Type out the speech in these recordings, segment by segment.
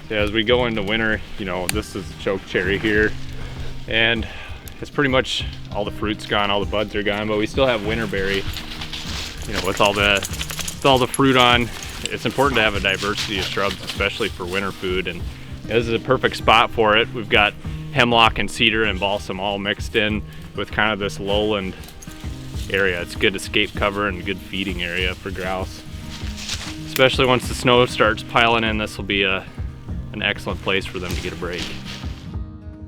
as we go into winter, you know, this is choke cherry here, and it's pretty much all the fruit's gone, all the buds are gone, but we still have winterberry, you know, with all the fruit on. It's important to have a diversity of shrubs, especially for winter food, and this is a perfect spot for it. We've got hemlock and cedar and balsam all mixed in with kind of this lowland area. It's good escape cover and good feeding area for grouse. Especially once the snow starts piling in, this will be an excellent place for them to get a break.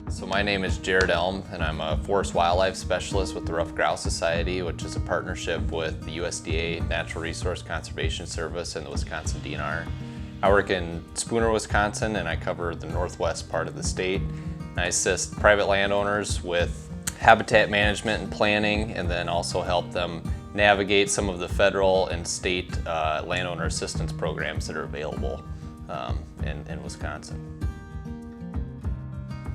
So my name is Jared Elm, and I'm a forest wildlife specialist with the Ruffed Grouse Society, which is a partnership with the USDA Natural Resource Conservation Service and the Wisconsin DNR. I work in Spooner, Wisconsin, and I cover the northwest part of the state. And I assist private landowners with habitat management and planning, and then also help them navigate some of the federal and state landowner assistance programs that are available in Wisconsin.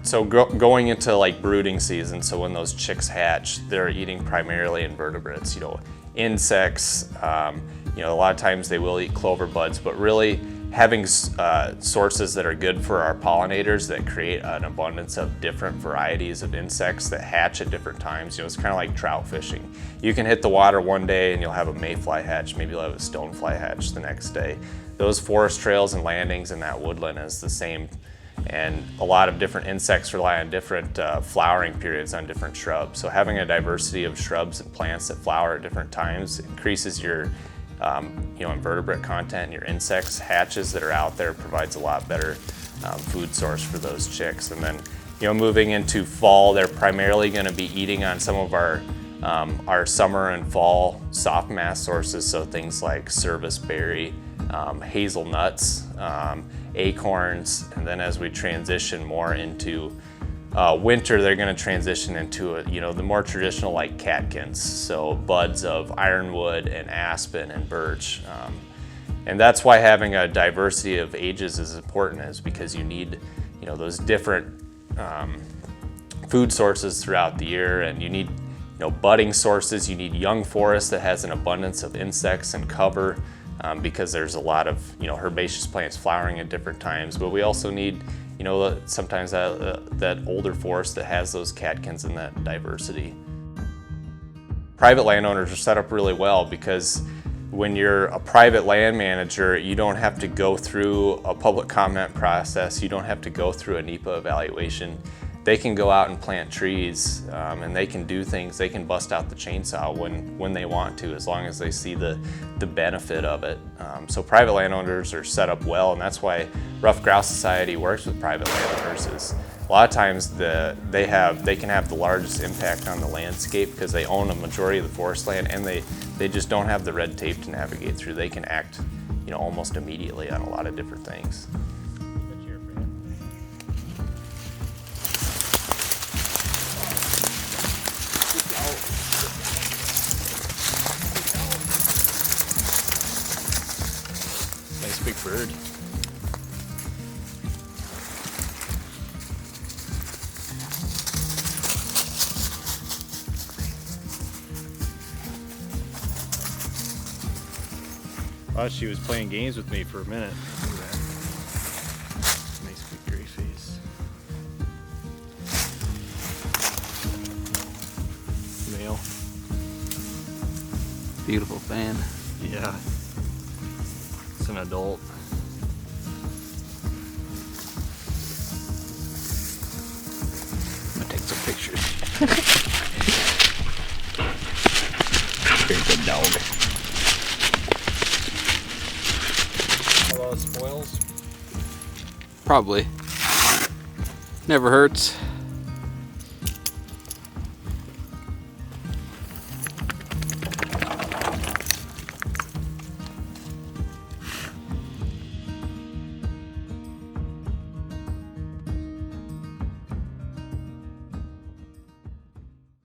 So going into like brooding season, so when those chicks hatch, they're eating primarily invertebrates, you know, insects. You know, a lot of times they will eat clover buds, but really having sources that are good for our pollinators that create an abundance of different varieties of insects that hatch at different times. You know, it's kind of like trout fishing. You can hit the water one day and you'll have a mayfly hatch, maybe you'll have a stonefly hatch the next day. Those forest trails and landings in that woodland is the same. And a lot of different insects rely on different flowering periods on different shrubs. So having a diversity of shrubs and plants that flower at different times increases your you know, invertebrate content and your insects, hatches that are out there, provides a lot better food source for those chicks. And then, you know, moving into fall, they're primarily going to be eating on some of our summer and fall soft mass sources, so things like serviceberry, hazelnuts, acorns, and then as we transition more into winter, they're going to transition into you know, the more traditional like catkins, so buds of ironwood and aspen and birch, and that's why having a diversity of ages is important, is because you need, you know, those different food sources throughout the year, and you need, you know, budding sources. You need young forest that has an abundance of insects and cover. Because there's a lot of, you know, herbaceous plants flowering at different times, but we also need, you know, sometimes that older forest that has those catkins and that diversity. Private landowners are set up really well because when you're a private land manager, you don't have to go through a public comment process, you don't have to go through a NEPA evaluation. They can go out and plant trees, and they can do things. They can bust out the chainsaw when they want to, as long as they see the benefit of it. So private landowners are set up well, and that's why Ruffed Grouse Society works with private landowners. Is a lot of times they can have the largest impact on the landscape because they own a majority of the forest land, and they just don't have the red tape to navigate through. They can act, you know, almost immediately on a lot of different things. Nice big bird. Thought she was playing games with me for a minute. Look at that. Nice big gray face. Male. Beautiful fan. Yeah. It's an adult. I'm gonna take some pictures. Very good dog. All those spoils. Probably. Never hurts.